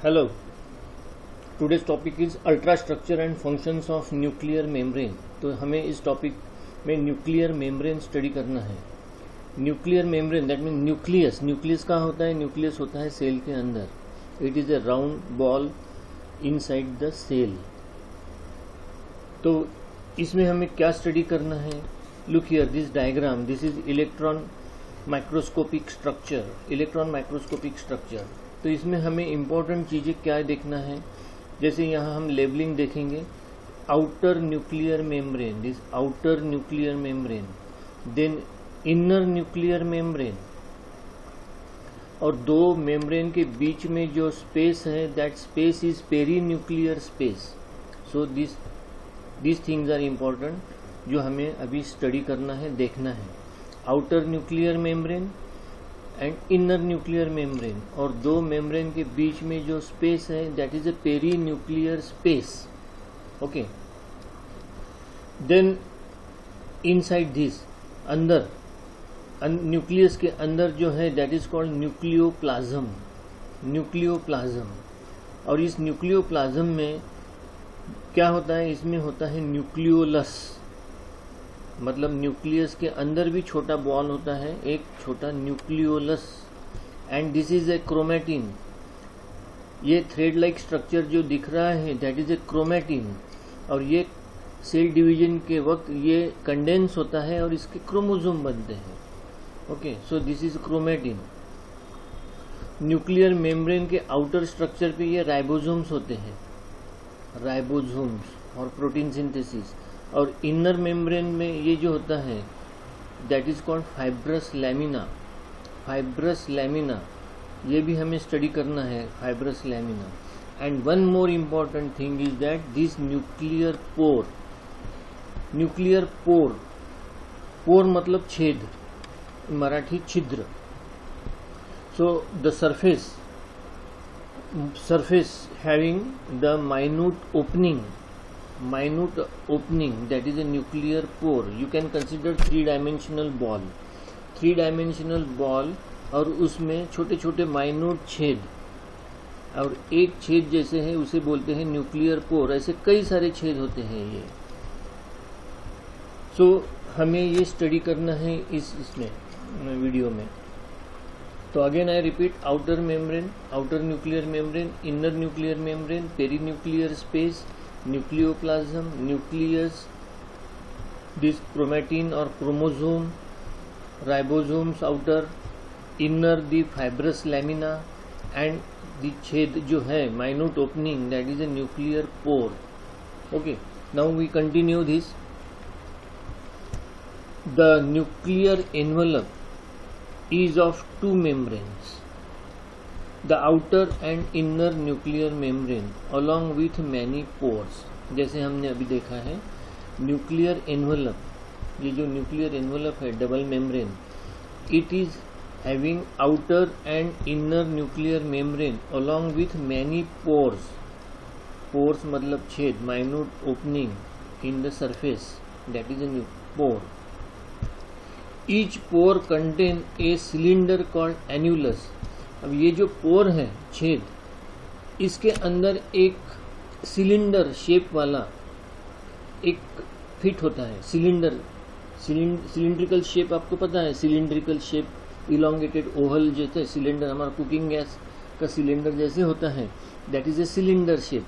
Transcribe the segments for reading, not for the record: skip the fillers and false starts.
Hello, today's topic is ultra structure and functions of nuclear membrane. तो हमें इस topic में न्यूक्लियर मेम्ब्रेन स्टडी करना है। Nuclear membrane that mean nucleus. Nucleus कहाँ होता है? न्यूक्लियस होता है सेल के अंदर। It is a round ball inside the cell. तो इसमें हमें क्या स्टडी करना है? Look here, this diagram, this is electron microscopic structure. Electron microscopic structure. तो इसमें हमें इम्पोर्टेंट चीज़ें क्या देखना है? जैसे यहाँ हम लेबलिंग देखेंगे, outer nuclear membrane, this outer nuclear membrane, then inner nuclear membrane, और दो मेम्ब्रेन के बीच में जो स्पेस है that space is perinuclear space. So this things are important जो हमें अभी स्टडी करना है, देखना है। Outer nuclear membrane and inner nuclear membrane, और दो मेम्ब्रेन के बीच में जो स्पेस है that is a perinuclear space. Okay, then inside this, अंदर न्यूक्लियस के अंदर जो है that is called nucleoplasm. Nucleoplasm, और इस न्यूक्लियोप्लाज्म में क्या होता है? इसमें होता है न्यूक्लियोलस, मतलब न्यूक्लियस के अंदर भी छोटा बॉल होता है, एक छोटा nucleolus, and this is a chromatin. ये थ्रेड लाइक स्ट्रक्चर जो दिख रहा है दैट इज ए क्रोमैटिन, और ये सेल डिवीजन के वक्त ये कंडेंस होता है और इसके क्रोमोसोम बनते हैं। Okay, so this is chromatin. Nuclear membrane के आउटर स्ट्रक्चर पे ये राइबोसोम्स होते हैं, राइबोसोम्स और प्रोटीन सिंथेसिस। और इनर मेम्ब्रेन में ये जो होता है that is called fibrous lamina. Fibrous lamina ये भी हमें स्टडी करना है, fibrous lamina. And one more important thing is that this nuclear pore, nuclear pore, pore मतलब छेद, मराठी छिद्र। So the surface having the minute opening that is a nuclear pore. You can consider three-dimensional ball, और उसमें छोटे छोटे minute छेद, और एक छेद जैसे है उसे बोलते हैं न्यूक्लियर पोर। ऐसे कई सारे छेद होते हैं ये। सो हमें ये स्टडी करना है इसमें वीडियो में। तो again I repeat, outer membrane, outer nuclear membrane, inner nuclear membrane, perinuclear space, nucleoplasm, nucleus, this chromatin और chromosome, ribosomes outer, inner the fibrous lamina, and the छेद जो है minute opening that is a nuclear pore. Okay, now we continue this. The nuclear envelope is of two membranes, the outer and inner nuclear membrane along with many pores। जैसे हमने अभी देखा है nuclear envelope, ये जो nuclear envelope है double membrane, it is having outer and inner nuclear membrane along with many pores। pores मतलब छेद, minute opening in the surface that is a pore। Each pore contain a cylinder called annulus। अब ये जो पोर है, छेद, इसके अंदर एक सिलेंडर शेप वाला एक फिट होता है। सिलिंड्रिकल शेप आपको पता है, सिलिंड्रिकल शेप, इलोंगेटेड ओवल जैसे सिलेंडर, हमारा कुकिंग गैस का सिलेंडर जैसे होता है, that is a cylinder shape.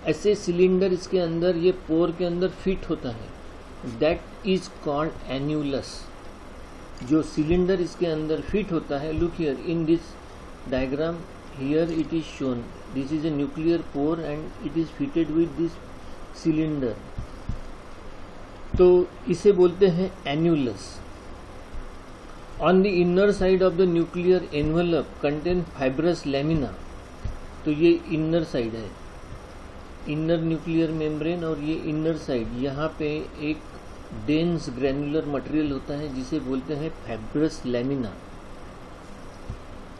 ऐसे सिलेंडर इसके अंदर, ये पोर के अंदर फिट होता है, दैट इज कॉल्ड एन्यूलस। जो सिलेंडर इसके अंदर फिट होता है, look here in this diagram, here it is shown, this is a nuclear pour and it is fitted with this cylinder. तो इसे बोलते हैं annulus. On the inner side of the nuclear envelope contain fibrous lamina. तो ये inner side है, inner nuclear membrane, और ये inner side, यहाँ पे एक डेंस ग्रैनुलर मटेरियल होता है जिसे बोलते हैं fibrous lamina.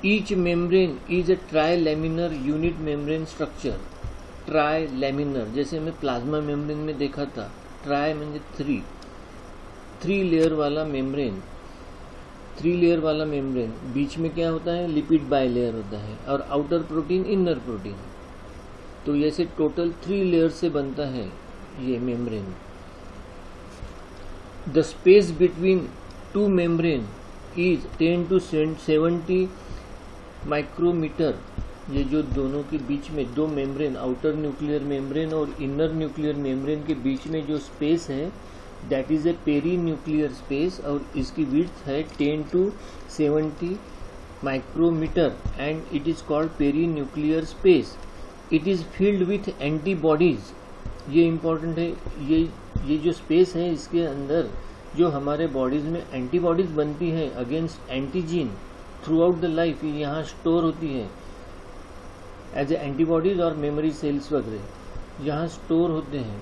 Each membrane is a try laminar unit membrane structure. Try laminar, जैसे मैं प्लाज्मा मेम्ब्रेन में देखा था, ट्राई म्हणजे थ्री लेयर वाला मेम्ब्रेन, 3 लेयर वाला मेम्ब्रेन, बीच में क्या होता है, लिपिड बाइलेयर होता है, और आउटर प्रोटीन, इनर प्रोटीन। तो ऐसे टोटल 3 लेयर से बनता है ये membrane. The space between 2 membrane is 10 to 70 micrometre. ये जो दोनों के बीच में 2 मेम्ब्रेन, आउटर न्यूक्लियर मेम्ब्रेन और इनर न्यूक्लियर मेम्ब्रेन के बीच में जो स्पेस है, that is a perinuclear space, और इसकी विड्थ है 10 to 70 micrometre and it is called perinuclear space. It is filled with antibodies. ये इम्पोर्टेंट है, ये जो स्पेस है इसके अंदर जो हमारे बॉडीज में एंटीबॉडीज बनती है against एंटीजीन through out the life, ये यहाँ स्टोर होती है एज ए एंटीबॉडीज और मेमोरी सेल्स वगैरह यहाँ स्टोर होते हैं।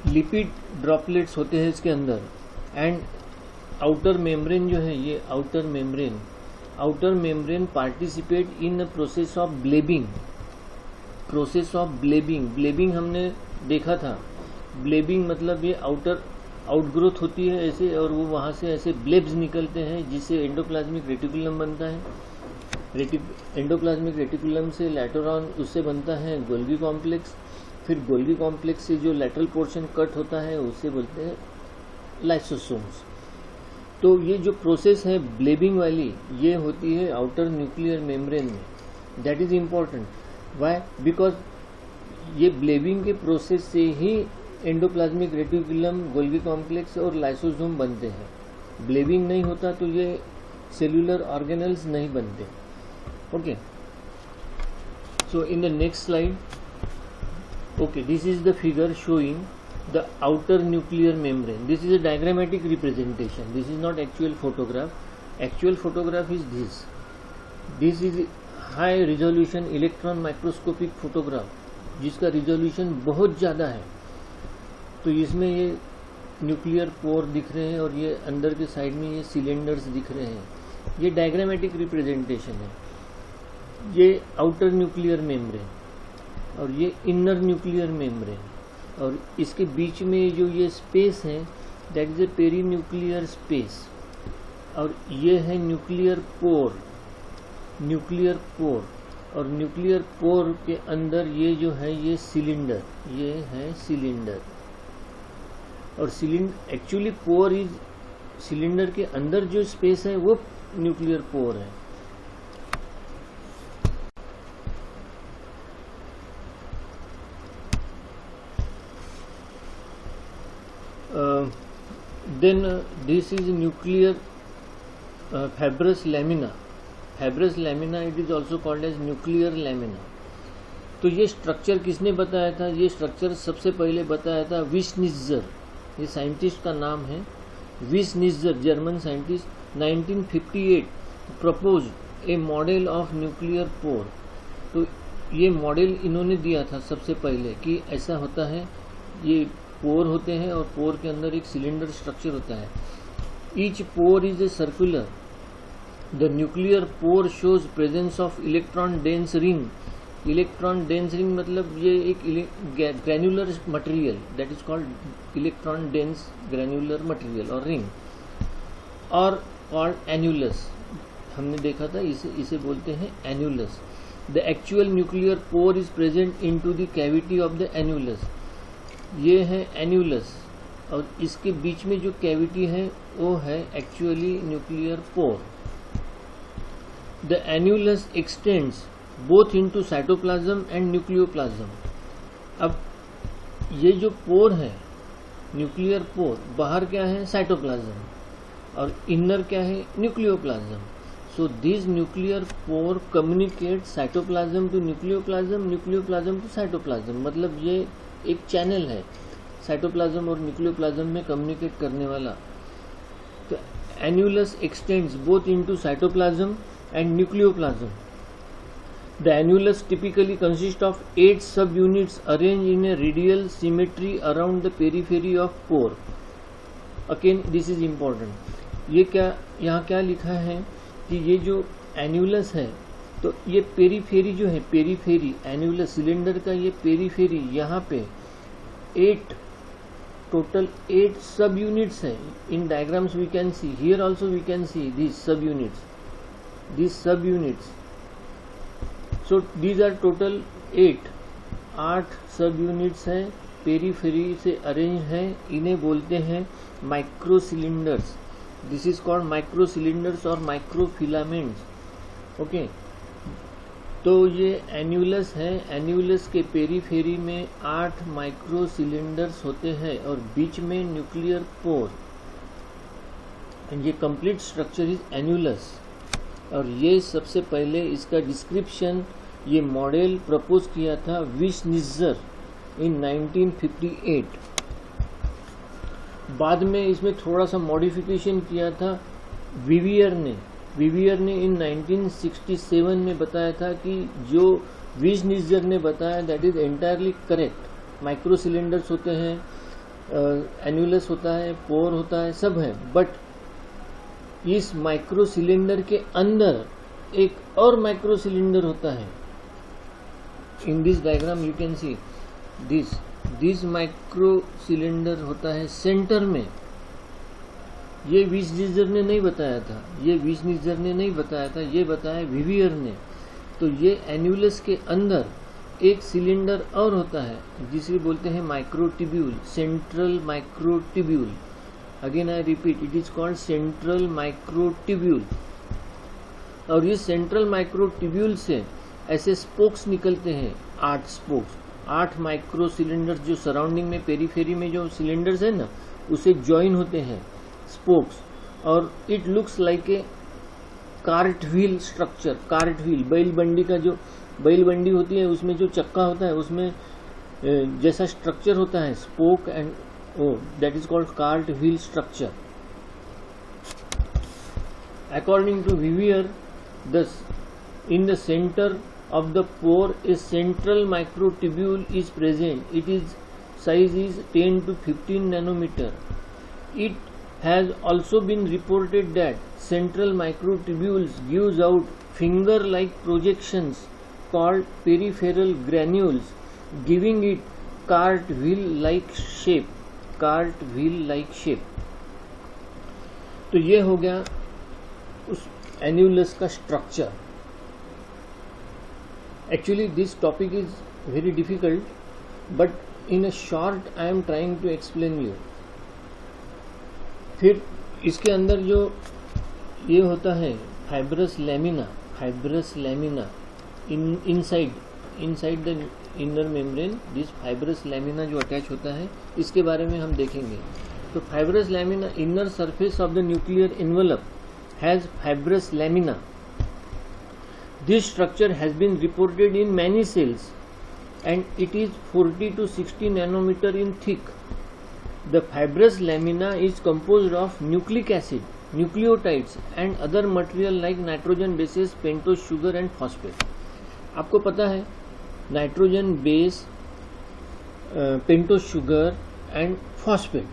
लिपिड ड्रॉपलेट्स होते हैं इसके अंदर। एंड आउटर मेम्ब्रेन जो है, ये outer membrane participate in the process of blebbing. Blebbing हमने देखा था। ब्लेबिंग मतलब ये आउटग्रोथ होती है ऐसे, और वो वहाँ से ऐसे ब्लेब्स निकलते हैं जिससे एंडोप्लाज्मिक रेटिकुलम बनता है। एंडोप्लाज्मिक रेटिकुलम से लेटर ऑन उससे बनता है गोल्गी कॉम्प्लेक्स। फिर गोल्गी कॉम्प्लेक्स से जो लेटरल पोर्शन कट होता है उससे बोलते हैं लाइसोसोम्स। तो ये जो प्रोसेस है ब्लेबिंग वाली, ये होती है आउटर न्यूक्लियर मेम्ब्रेन में। That is important. Why? Because ये ब्लेबिंग के प्रोसेस से ही एंडोप्लाज्मिक रेटिकुलम, गोल्गी कॉम्प्लेक्स और लाइसोसोम बनते हैं। ब्लेबिंग नहीं होता तो ये सेल्यूलर ऑर्गेनल्स नहीं बनते। Okay, so in the next slide, okay, this is the figure showing the outer nuclear membrane. This is a diagrammatic representation. This is not actual photograph. Actual photograph is this. This is high resolution electron microscopic photograph, जिसका resolution बहुत ज़्यादा है. तो इसमें ये nuclear pore दिख रहे हैं और ये अंदर के साइड में ये सिलेंडर्स दिख रहे हैं. ये डायग्रामेटिक रिप्रेजेंटेशन है. ये आउटर न्यूक्लियर मेम्ब्रेन और ये इनर न्यूक्लियर मेम्ब्रेन, और इसके बीच में जो ये स्पेस है that is a perinuclear space, और ये है न्यूक्लियर पोर. और न्यूक्लियर पोर के अंदर ये जो है ये सिलेंडर, ये है सिलेंडर. और cylinder actually pour is, cylinder के अंदर जो स्पेस है वो न्यूक्लियर पोर है. Then this is nuclear fibrous lamina. Fibrous lamina, it is also called as nuclear lamina. तो ये स्ट्रक्चर किसने बताया था? ये स्ट्रक्चर सबसे पहले बताया था विस्निट्जर. ये साइंटिस्ट का नाम है Wischnitzer, German scientist. 1958 propose a model of nuclear pore. तो ये मॉडल इन्होंने दिया था सबसे पहले कि ऐसा होता है, ये पोर होते हैं और पोर के अंदर एक सिलेंडर स्ट्रक्चर होता है. Each pore is a circular. The nuclear pore shows presence of electron dense ring. Electron dense ring मतलब ये एक granular material, that is called electron dense granular material और रिंग, और कॉल्ड एन्युलस. हमने देखा था इसे बोलते हैं annulus. The actual nuclear pore is present in to the cavity of the annulus. ये है एन्युलस और इसके बीच में जो कैविटी है वो है actually nuclear pore. The annulus extends both into cytoplasm and nucleoplasm. अब ये जो पोर है न्यूक्लियर पोर, बाहर क्या है? साइटोप्लाज्म, और इनर क्या है? Nucleoplasm. So this nuclear pore communicate cytoplasm to nucleoplasm, nucleoplasm to cytoplasm. मतलब ये एक चैनल है साइटोप्लाज्म और न्यूक्लियोप्लाज्म में कम्युनिकेट करने वाला. तो annulus extends both into cytoplasm and nucleoplasm. The annulus typically consist of 8 subunits arrange in a radial symmetry around the periphery of pore. Again this is important. ये क्या यहाँ क्या लिखा है कि ये जो एन्युलस है, तो ये पेरीफेरी जो है, पेरीफेरी एन्युलर सिलेंडर का ये पेरीफेरी, यहाँ पे total 8 subunits हैं. In diagrams we can see, here also we can see these subunits. So these are total 8 subunits हैं, पेरीफेरी से अरेंज हैं. इन्हें बोलते हैं micro cylinders. This is called micro cylinders और माइक्रो फिलामेंट्स. ओके, तो ये एन्यूलस है. एन्यूलस के पेरीफेरी में 8 माइक्रो सिलिंडर्स होते हैं और बीच में न्यूक्लियर पोर. एंड ये कंप्लीट स्ट्रक्चर इज एन्यूलस. और ये सबसे पहले इसका डिस्क्रिप्शन, ये मॉडल प्रपोज किया था विशनिट्जर इन 1958. बाद में इसमें थोड़ा सा मॉडिफिकेशन किया था विवियर ने. इन 1967 में बताया था कि जो विशनिट्जर ने बताया that is entirely correct. Micro cylinders होते हैं, एन्यूलस होता है, पोर होता है, सब है. बट इस माइक्रो सिलिंडर के अंदर एक और माइक्रो सिलिंडर होता है. In this diagram you can see this micro cylinder होता है सेंटर में. ये विशनिट्जर ने नहीं बताया था, ये बताया विवियर ने. तो ये एन्यूलस के अंदर एक सिलिंडर और होता है जिसे बोलते हैं microtubule, central microtubule. Again I repeat, it is called central microtubule. और ये सेंट्रल माइक्रोट्यूब्यूल से ऐसे स्पोक्स निकलते हैं, 8 स्पोक्स, 8 माइक्रो सिलिंडर्स जो सराउंडिंग में पेरीफेरी में जो सिलिंडर्स है ना, उसे ज्वाइन होते हैं स्पोक्स. और it looks like a cart wheel structure. Cart wheel, बैल बंडी होती है, उसमें जो चक्का होता है उसमें जैसा स्ट्रक्चर होता है, spoke and that is called cart wheel structure. According to Vivier, in the center of the pore a central microtubule is present. Its size is 10 to 15 nanometer. It has also been reported that central microtubules gives out finger-like projections called peripheral granules, giving it cartwheel-like shape. तो ये हो गया उस annulus का structure. Actually this topic is very difficult, but in a short I am trying to explain you. फिर इसके अंदर जो ये होता है fibrous lamina inside the inner membrane, this fibrous lamina जो अटैच होता है, इसके बारे में हम देखेंगे. तो fibrous lamina, inner surface of the nuclear envelope has fibrous lamina. This structure has been reported in many cells and it is 40 to 60 nanometer in thick. The fibrous lamina is composed of nucleic acid, nucleotides and other material like nitrogen bases, pentose sugar and phosphate. आपको पता है nitrogen base, pentose sugar and phosphate.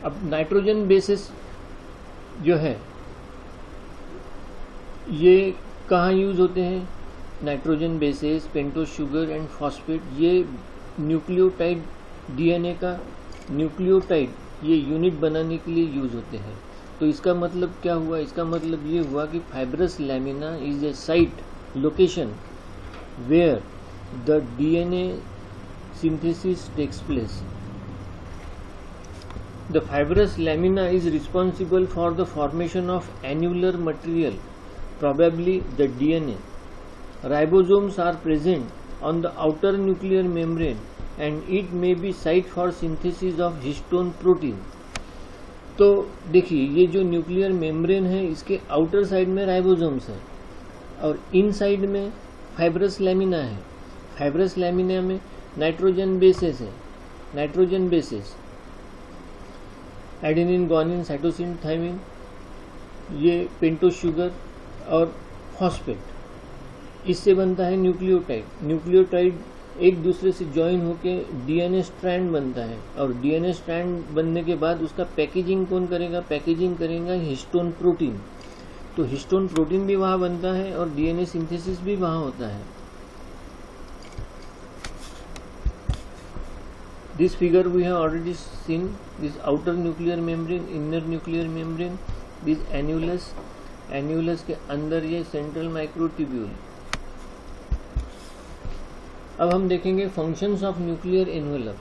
अब nitrogen bases जो है ये कहाँ use होते हैं? Nitrogen bases, pentose sugar and phosphate, ये न्यूक्लियोटाइड, डीएनए का न्यूक्लियोटाइड, ये यूनिट बनाने के लिए यूज होते हैं. तो इसका मतलब क्या हुआ? इसका मतलब ये हुआ कि fibrous lamina is a site, location where the DNA synthesis takes place. The fibrous lamina is responsible for the formation of annular material, probably the DNA. Ribosomes are present on the outer nuclear membrane and it may be site for synthesis of histone protein. तो देखिए ये जो nuclear membrane है इसके outer side में ribosomes है और इन side में फाइब्रस लैमिना है. फाइब्रस लैमिना में नाइट्रोजन बेसेस है, nitrogen bases adenine, guanine, cytosine, thymine, ये पेंटोज शुगर और फॉस्फेट, इससे बनता है न्यूक्लियोटाइड. न्यूक्लियोटाइड एक दूसरे से ज्वाइन होके डीएनए स्ट्रैंड बनता है और डीएनए स्ट्रैंड बनने के बाद उसका पैकेजिंग कौन करेगा? पैकेजिंग करेगा हिस्टोन प्रोटीन. तो हिस्टोन प्रोटीन भी वहाँ बनता है और डीएनए सिंथेसिस भी वहाँ होता है. This figure we have already seen, this outer nuclear membrane, inner nuclear membrane, this annulus, annulus के अंदर ये central microtubule. अब हम देखेंगे functions of nuclear envelope.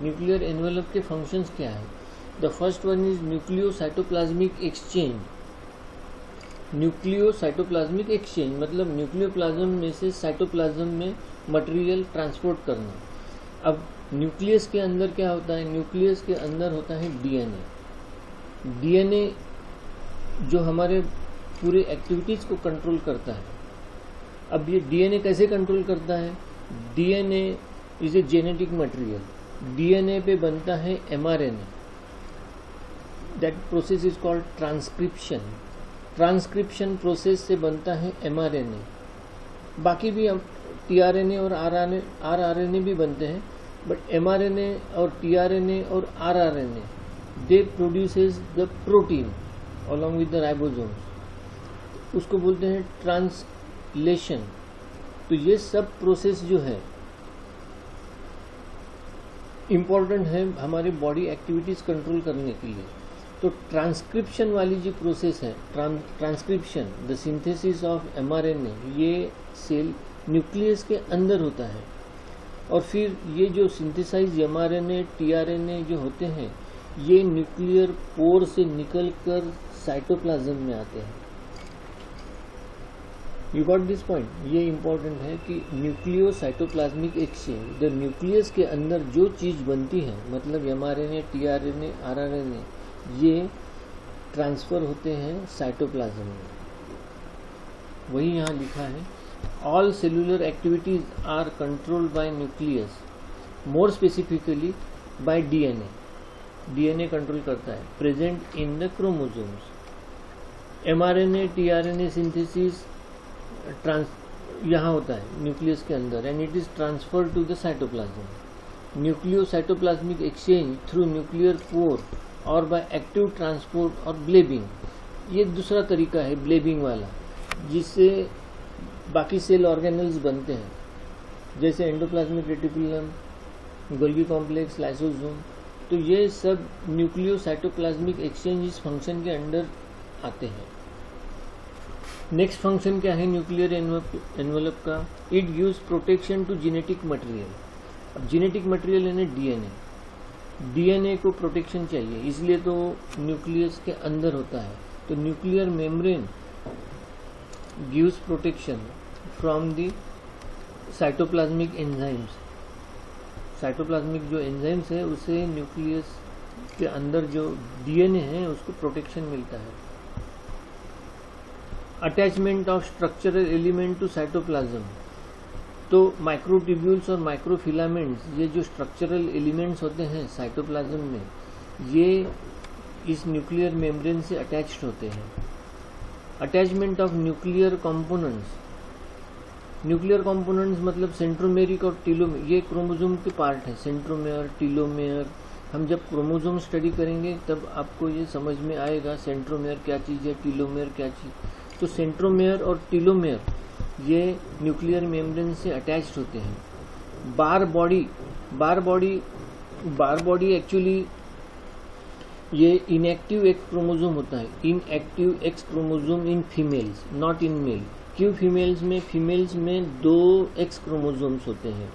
Nuclear envelope के functions क्या है? The first one is nucleocytoplasmic exchange. Nucleocytoplasmic exchange मतलब न्यूक्लियोप्लाज्म में से साइटोप्लाज्म में मटेरियल ट्रांसपोर्ट करना. अब न्यूक्लियस के अंदर क्या होता है? न्यूक्लियस के अंदर होता है डीएनए. डीएनए जो हमारे पूरे एक्टिविटीज को कंट्रोल करता है. अब ये डीएनए कैसे कंट्रोल करता है? DNA is a genetic material. DNA पे बनता है mRNA. That process is called transcription. Transcription process से बनता है एमआरएनए. बाकी भी हम टीआरएनए और आरआरएनए भी बनते हैं, बट एमआरएनए और टीआरएनए और rRNA they produces the protein along with the ribosome. उसको बोलते हैं ट्रांसलेशन. तो ये सब प्रोसेस जो है इम्पोर्टेंट है हमारे बॉडी एक्टिविटीज कंट्रोल करने के लिए. तो ट्रांसक्रिप्शन वाली जो प्रोसेस है, transcription the synthesis of mRNA, ये सेल न्यूक्लियस के अंदर होता है. और फिर ये जो सिंथेसाइज एमआरएनए टीआरएनए जो होते हैं ये न्यूक्लियर पोर से निकलकर साइटोप्लाज्म में आते हैं. You got this point? ये इम्पोर्टेंट है कि न्यूक्लियोसाइटोप्लाज्मिक एक्सचेंज, द न्यूक्लियस के अंदर जो चीज़ बनती है मतलब एमआरएनए टीआरएनए आरआरएनए ये ट्रांसफ़र होते हैं साइटोप्लाज्म में. वही यहाँ लिखा है, all cellular activities are controlled by nucleus, more specifically by DNA. DNA control करता है. Present in the chromosomes. MRNA tRNA synthesis यहाँ होता है न्यूक्लियस के अंदर and it is transferred to the cytoplasm. Nucleocytoplasmic exchange through nuclear pore और by active transport और ब्लेबिंग. ये दूसरा तरीका है ब्लेबिंग वाला, जिससे बाकी सेल ऑर्गेनल्स बनते हैं जैसे endoplasmic reticulum, Golgi complex, lysosome. तो ये सब न्यूक्लियोसाइटोप्लाज्मिक एक्सचेंज इस फंक्शन के अंडर आते हैं. नेक्स्ट फंक्शन क्या है न्यूक्लियर एनवेलप का? It gives protection to genetic material. अब जेनेटिक मटेरियल यानी डीएनए. डीएनए को प्रोटेक्शन चाहिए, इसलिए तो न्यूक्लियस के अंदर होता है. तो nuclear membrane gives protection from the cytoplasmic enzymes. Cytoplasmic जो एंजाइम्स है उससे न्यूक्लियस के अंदर जो डीएनए है उसको प्रोटेक्शन मिलता है. Attachment of structural element to cytoplasm. तो माइक्रोट्यूब्यूल्स और माइक्रोफिलामेंट्स ये जो स्ट्रक्चरल एलिमेंट्स होते हैं साइटोप्लाज्म में ये इस न्यूक्लियर मेम्ब्रेन से अटैच्ड होते हैं. Attachment of nuclear components. Nuclear components मतलब सेंट्रोमेरिक और टीलोमेर, ये क्रोमोसोम के पार्ट है. Centromere, telomere. हम जब क्रोमोसोम स्टडी करेंगे तब आपको ये समझ में आएगा सेंट्रोमेयर क्या चीज़ है, टीलोमेयर क्या चीज़. तो सेंट्रोमेयर और टीलोमेयर ये न्यूक्लियर मेम्ब्रेन से अटैच्ड होते हैं. बार बॉडी एक्चुअली ये इनएक्टिव एक्स क्रोमोसोम होता है. Inactive X chromosome in females, not in male. क्यों फीमेल्स में 2 एक्स क्रोमोसोम्स होते हैं.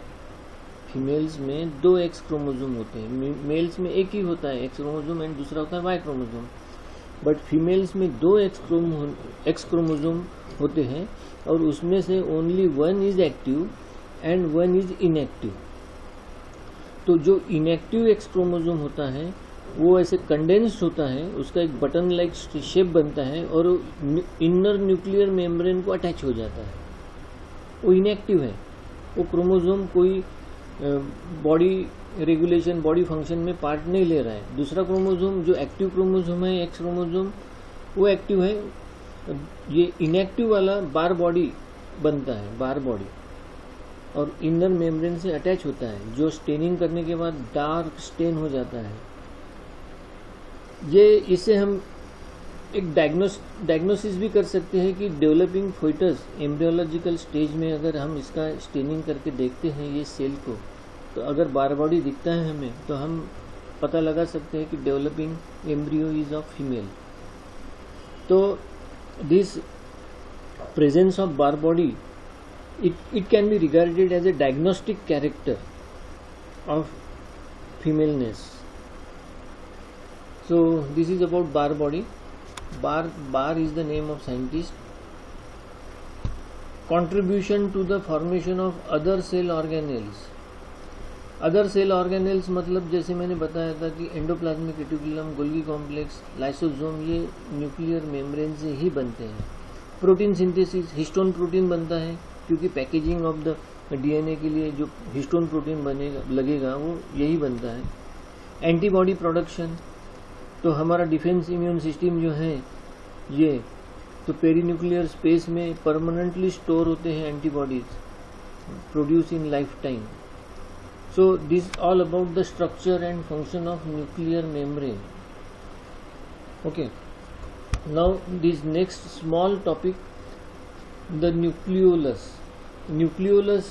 फीमेल्स में 2 एक्स क्रोमोसोम होते हैं. मेल्स में एक ही होता है एक्स क्रोमोसोम एंड दूसरा होता है वाई क्रोमोसोम. बट फीमेल्स में 2 एक्स क्रोमोसोम होते हैं और उसमें से only 1 is active and 1 is inactive. तो जो इनएक्टिव एक्स क्रोमोसोम होता है वो ऐसे कंडेंस्ड होता है, उसका एक बटन लाइक शेप बनता है और इनर न्यूक्लियर मेम्ब्रेन को अटैच हो जाता है. वो इनएक्टिव है. वो क्रोमोसोम कोई बॉडी रेगुलेशन, बॉडी फंक्शन में पार्ट नहीं ले रहा है. दूसरा क्रोमोसोम जो एक्टिव क्रोमोसोम है, एक्स क्रोमोसोम, वो एक्टिव है. ये इनएक्टिव वाला बार बॉडी बनता है, बार बॉडी, और इनर मेम्ब्रेन से अटैच होता है जो स्टेनिंग करने के बाद डार्क स्टेन हो जाता है. ये इससे हम एक डायग्नोसिस भी कर सकते हैं कि डेवलपिंग फोइटस एम्ब्रियोलॉजिकल स्टेज में अगर हम इसका स्टेनिंग करके देखते हैं ये सेल को, तो अगर बार बॉडी दिखता है हमें तो हम पता लगा सकते हैं कि developing embryo is of female. तो this presence of Barr body it can be regarded as a diagnostic character of femaleness. So this is about bar body. Bar is the name of scientist. Contribution to the formation of other cell organelles. Other cell organelles मतलब जैसे मैंने बताया था कि endoplasmic reticulum, Golgi complex, lysosome, ये nuclear membrane से ही बनते हैं। प्रोटीन सिंथेसिस, हिस्टोन प्रोटीन बनता है क्योंकि पैकेजिंग ऑफ द डीएनए के लिए जो हिस्टोन प्रोटीन बनेगा लगेगा वो यही बनता है। एंटीबॉडी प्रोडक्शन, तो हमारा डिफेंस इम्यून सिस्टम जो है ये तो पेरीन्यूक्लियर स्पेस में परमानेंटली स्टोर होते हैं antibodies produce in life time. So this all about the structure and function of nuclear membrane. Okay. Now this next small topic, the nucleolus. Nucleolus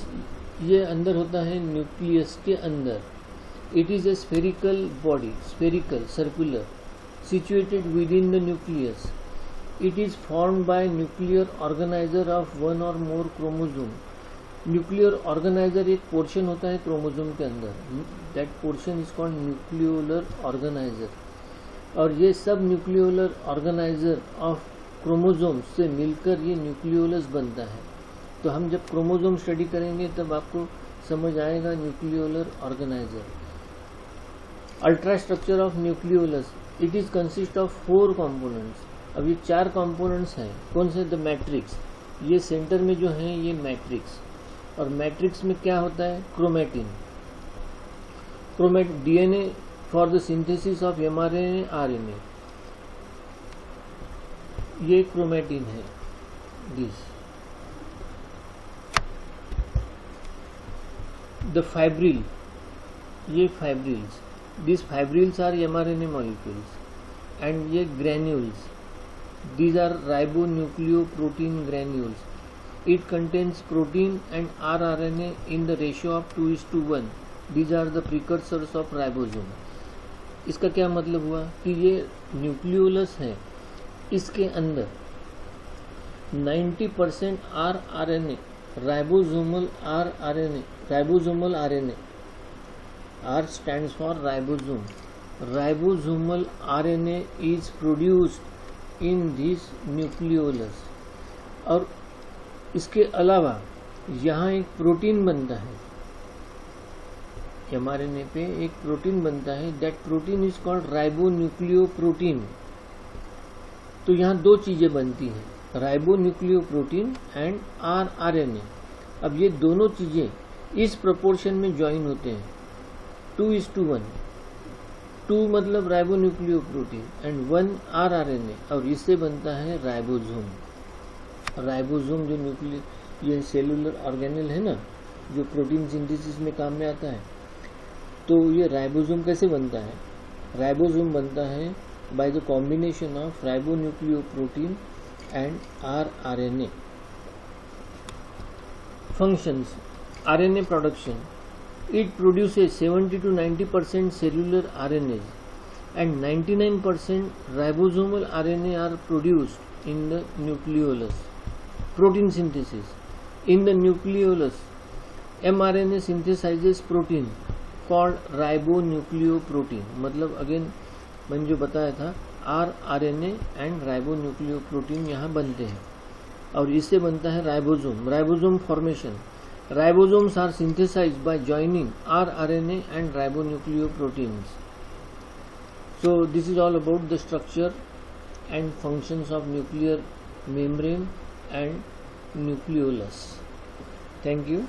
ये अंदर होता है न्यूक्लियस के अंदर। It is a spherical body, spherical, circular, situated within the nucleus. It is formed by nuclear organizer of one or more chromosome. Nuclear organiser एक portion होता है chromosome के अंदर, that portion is called nucleolar organiser. और ये सब nucleolar organiser of chromosome से मिलकर ये न्यूक्लियोलस बनता है। तो हम जब क्रोमोसोम स्टडी करेंगे तब आपको समझ आएगा nucleolar organiser. Ultra structure of nucleolus, it is consist of 4 components. अब ये 4 कंपोनेंट्स हैं। कौन से? द मैट्रिक्स, ये सेंटर में जो है ये मैट्रिक्स, और मैट्रिक्स में क्या होता है? Chromatin. DNA for the synthesis of mRNA, RNA, ये क्रोमेटिन है। दिस द फाइब्रिल, ये fibrils, this fibrils are mRNA molecules and ये granules, these are ribonucleoprotein granules. It contains protein and rRNA in the ratio of 2:1. These are the precursors of ribosome. इसका क्या मतलब हुआ कि ये nucleolus है, इसके अंदर 90% rRNA, ribosomal rRNA, ribosomal RNA, R stands for ribosome. Ribosomal RNA is produced in this nucleolus. और इसके अलावा यहाँ एक प्रोटीन बनता है, एमआरएनए पे एक प्रोटीन बनता है, that protein is called ribonucleoprotein. तो यहाँ 2 चीजें बनती हैं, राइबोन्यूक्लियोप्रोटीन एंड rRNA। अब ये दोनों चीजें इस प्रोपोर्शन में ज्वाइन होते हैं 2:1। 2 मतलब राइबोन्यूक्लियोप्रोटीन एंड 1 rRNA, और इससे बनता है राइबोसोम। राइबोसोम जो ये सेलुलर ऑर्गेनेल है ना, जो प्रोटीन सिंथेसिस में काम में आता है। तो ये राइबोसोम कैसे बनता है? राइबोसोम बनता है by the combination of ribonucleoprotein and rRNA। Functions, RNA production, it produces 70 to 90% cellular RNAs and 99% ribosomal RNA are produced in the nucleolus. Protein synthesis. In the nucleolus, mRNA synthesizes protein called ribonucleoprotein. मतलब again मैंने जो बताया था rRNA and ribonucleoprotein यहाँ बनते हैं, और इससे बनता है ribosome. Ribosome formation, ribosomes are synthesized by joining rRNA and ribonucleoproteins. So this is all about the structure and functions of nuclear membrane and nucleolus. Thank you.